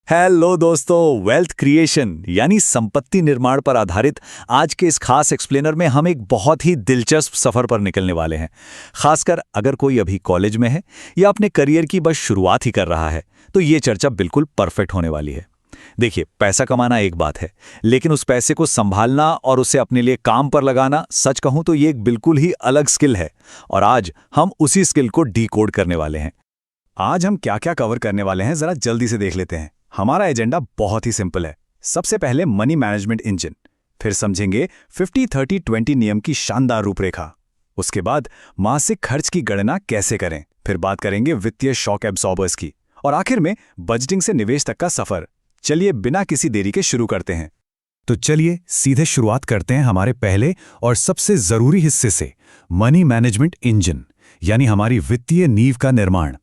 Hello दोस्तों, wealth creation यानी संपत्ति निर्माण पर आधारित आज के इस खास एक्सप्लेनर में हम एक बहुत ही दिलचस्प सफर पर निकलने वाले हैं। खासकर अगर कोई अभी कॉलेज में है या अपने करियर की बस शुरुआत ही कर रहा है तो ये चर्चा बिल्कुल परफेक्ट होने वाली है। देखिए, पैसा कमाना एक बात है, लेकिन उस पैसे को संभालना और उसे अपने लिए काम पर लगाना, सच कहूं तो ये एक बिल्कुल ही अलग स्किल है। और आज हम उसी स्किल को डीकोड करने वाले हैं। आज हम क्या क्या कवर करने वाले हैं जरा जल्दी से देख लेते हैं। हमारा एजेंडा बहुत ही सिंपल है। सबसे पहले मनी मैनेजमेंट इंजन, फिर समझेंगे 50-30-20 नियम की शानदार रूपरेखा। उसके बाद मासिक खर्च की गणना कैसे करें, फिर बात करेंगे वित्तीय शॉक एब्सॉर्बर्स की, और आखिर में बजटिंग से निवेश तक का सफर। चलिए बिना किसी देरी के शुरू करते हैं। तो चलिए सीधे शुरुआत करते हैं हमारे पहले और सबसे जरूरी हिस्से से, मनी मैनेजमेंट इंजन यानी हमारी वित्तीय नींव का निर्माण।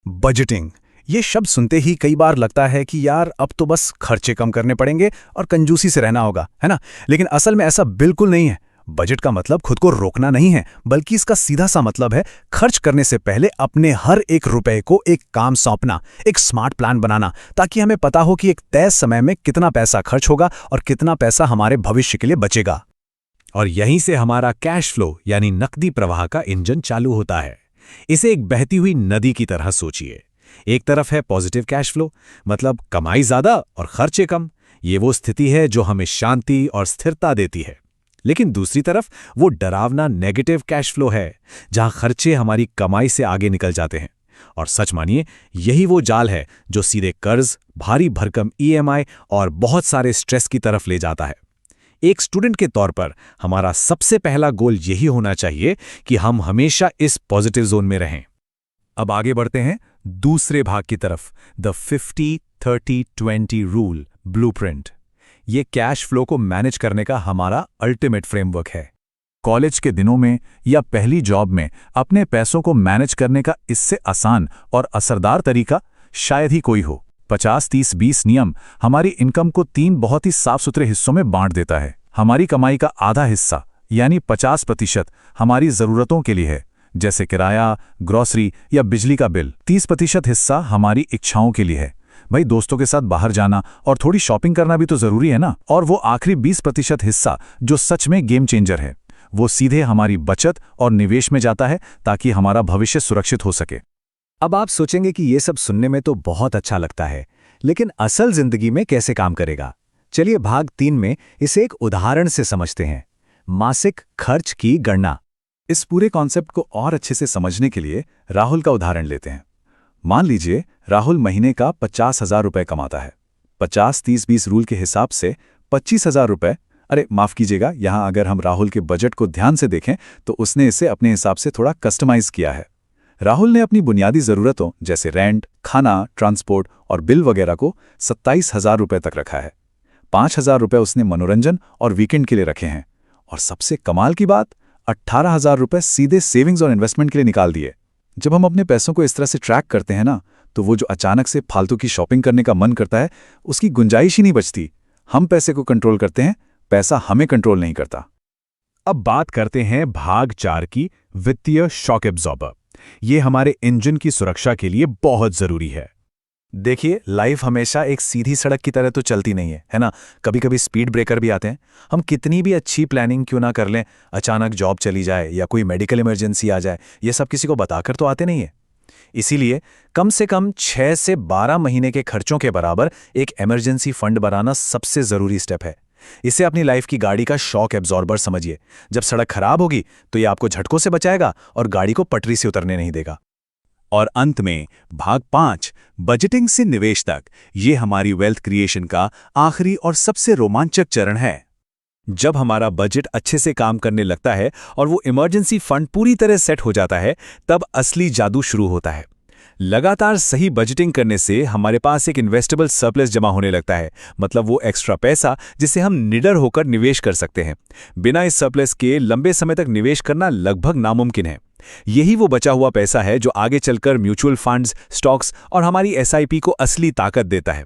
बजटिंग, ये शब्द सुनते ही कई बार लगता है कि यार अब तो बस खर्चे कम करने पड़ेंगे और कंजूसी से रहना होगा, है ना। लेकिन असल में ऐसा बिल्कुल नहीं है। बजट का मतलब खुद को रोकना नहीं है, बल्कि इसका सीधा सा मतलब है खर्च करने से पहले अपने हर एक रुपए को एक काम सौंपना, एक स्मार्ट प्लान बनाना, ताकि हमें पता हो कि एक तय समय में कितना पैसा खर्च होगा और कितना पैसा हमारे भविष्य के लिए बचेगा। और यहीं से हमारा कैश फ्लो यानी नकदी प्रवाह का इंजन चालू होता है। इसे एक बहती हुई नदी की तरह सोचिए। एक तरफ है पॉजिटिव कैश फ्लो, मतलब कमाई ज्यादा और खर्चे कम। ये वो स्थिति है जो हमें शांति और स्थिरता देती है। लेकिन दूसरी तरफ वो डरावना नेगेटिव कैश फ्लो है, जहां खर्चे हमारी कमाई से आगे निकल जाते हैं। और सच मानिए, यही वो जाल है जो सीधे कर्ज, भारी भरकम ईएमआई और बहुत सारे स्ट्रेस की तरफ ले जाता है। एक स्टूडेंट के तौर पर हमारा सबसे पहला गोल यही होना चाहिए कि हम हमेशा इस पॉजिटिव जोन में रहें। अब आगे बढ़ते हैं दूसरे भाग की तरफ, द 50-30-20 रूल ब्लूप्रिंट। ये कैश फ्लो को मैनेज करने का हमारा अल्टीमेट फ्रेमवर्क है। कॉलेज के दिनों में या पहली जॉब में अपने पैसों को मैनेज करने का इससे आसान और असरदार तरीका शायद ही कोई हो। 50-30-20 नियम हमारी इनकम को 3 बहुत ही साफ सुथरे हिस्सों में बांट देता है। हमारी कमाई का आधा हिस्सा यानी 50% हमारी जरूरतों के लिए है, जैसे किराया, ग्रोसरी या बिजली का बिल। 30% हिस्सा हमारी इच्छाओं के लिए है। भाई, दोस्तों के साथ बाहर जाना और थोड़ी शॉपिंग करना भी तो जरूरी है ना। और वो आखिरी 20% हिस्सा जो सच में गेम चेंजर है, वो सीधे हमारी बचत और निवेश में जाता है, ताकि हमारा भविष्य सुरक्षित हो सके। अब आप सोचेंगे कि ये सब सुनने में तो बहुत अच्छा लगता है, लेकिन असल जिंदगी में कैसे काम करेगा। चलिए भाग 3 में इसे एक उदाहरण से समझते हैं, मासिक खर्च की गणना। इस पूरे कॉन्सेप्ट को और अच्छे से समझने के लिए राहुल का उदाहरण लेते हैं। मान लीजिए राहुल महीने का 50,000 रुपए कमाता है। 50-30-20 रूल के हिसाब से 25,000 रुपए, अरे माफ कीजिएगा, यहां अगर हम राहुल के बजट को ध्यान से देखें तो उसने इसे अपने हिसाब से थोड़ा कस्टमाइज किया है। राहुल ने अपनी बुनियादी जरूरतों जैसे रेंट, खाना, ट्रांसपोर्ट और बिल वगैरह को 27,000 रुपए तक रखा है। 5,000 रुपए उसने मनोरंजन और वीकेंड के लिए रखे हैं। और सबसे कमाल की बात, 18,000 रुपए सीधे सेविंग्स और इन्वेस्टमेंट के लिए निकाल दिए। जब हम अपने पैसों को इस तरह से ट्रैक करते हैं ना, तो वो जो अचानक से फालतू की शॉपिंग करने का मन करता है, उसकी गुंजाइश ही नहीं बचती। हम पैसे को कंट्रोल करते हैं, पैसा हमें कंट्रोल नहीं करता। अब बात करते हैं भाग 4 की, वित्तीय शॉक एब्जॉर्बर। ये हमारे इंजन की सुरक्षा के लिए बहुत जरूरी है। देखिए, लाइफ हमेशा एक सीधी सड़क की तरह तो चलती नहीं है ना। कभी कभी स्पीड ब्रेकर भी आते हैं। हम कितनी भी अच्छी प्लानिंग क्यों ना कर लें, अचानक जॉब चली जाए या कोई मेडिकल इमरजेंसी आ जाए, ये सब किसी को बताकर तो आते नहीं है। इसीलिए कम से कम 6 से 12 महीने के खर्चों के बराबर एक इमरजेंसी फंड बनाना सबसे जरूरी स्टेप है। इसे अपनी लाइफ की गाड़ी का शॉक एब्जॉर्बर समझिए। जब सड़क खराब होगी तो ये आपको झटकों से बचाएगा और गाड़ी को पटरी से उतरने नहीं देगा। और अंत में भाग 5, बजटिंग से निवेश तक। ये हमारी वेल्थ क्रिएशन का आखिरी और सबसे रोमांचक चरण है। जब हमारा बजट अच्छे से काम करने लगता है और वो इमरजेंसी फंड पूरी तरह सेट हो जाता है, तब असली जादू शुरू होता है। लगातार सही बजटिंग करने से हमारे पास एक इन्वेस्टेबल सरप्लस जमा होने लगता है, मतलब वो एक्स्ट्रा पैसा जिसे हम निडर होकर निवेश कर सकते हैं। बिना इस सरप्लस के लंबे समय तक निवेश करना लगभग नामुमकिन है। यही वो बचा हुआ पैसा है जो आगे चलकर म्यूचुअल फंड्स, स्टॉक्स और हमारी एसआईपी को असली ताकत देता है।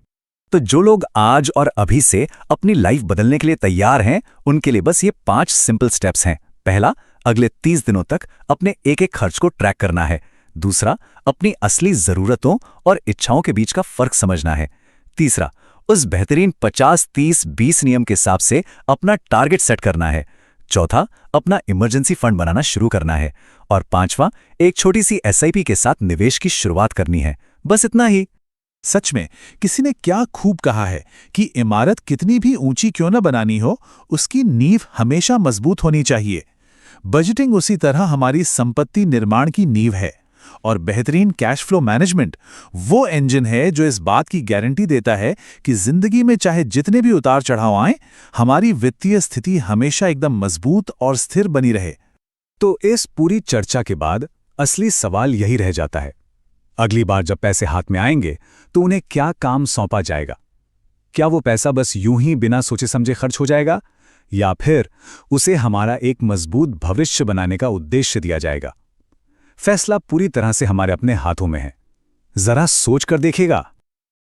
तो जो लोग आज और अभी से अपनी लाइफ बदलने के लिए तैयार हैं, उनके लिए बस ये 5 सिंपल स्टेप्स हैं। पहला, अगले 30 दिनों तक अपने एक-एक खर्च को ट्रैक करना है। दूसरा, अपनी असली जरूरतों और इच्छाओं के बीच का फर्क समझना है। तीसरा, उस बेहतरीन 50-30-20 नियम के हिसाब से अपना टारगेट सेट करना है। चौथा, अपना इमरजेंसी फंड बनाना शुरू करना है। और पांचवा, एक छोटी सी SIP के साथ निवेश की शुरुआत करनी है। बस इतना ही। सच में किसी ने क्या खूब कहा है कि इमारत कितनी भी ऊंची क्यों न बनानी हो, उसकी नींव हमेशा मजबूत होनी चाहिए। बजटिंग उसी तरह हमारी संपत्ति निर्माण की नींव है, और बेहतरीन कैश फ्लो मैनेजमेंट वो इंजन है जो इस बात की गारंटी देता है कि जिंदगी में चाहे जितने भी उतार चढ़ाव आएं, हमारी वित्तीय स्थिति हमेशा एकदम मजबूत और स्थिर बनी रहे। तो इस पूरी चर्चा के बाद असली सवाल यही रह जाता है, अगली बार जब पैसे हाथ में आएंगे तो उन्हें क्या काम सौंपा जाएगा? क्या वो पैसा बस यूं ही बिना सोचे समझे खर्च हो जाएगा, या फिर उसे हमारा एक मजबूत भविष्य बनाने का उद्देश्य दिया जाएगा? फैसला पूरी तरह से हमारे अपने हाथों में है। जरा सोच कर देखिएगा।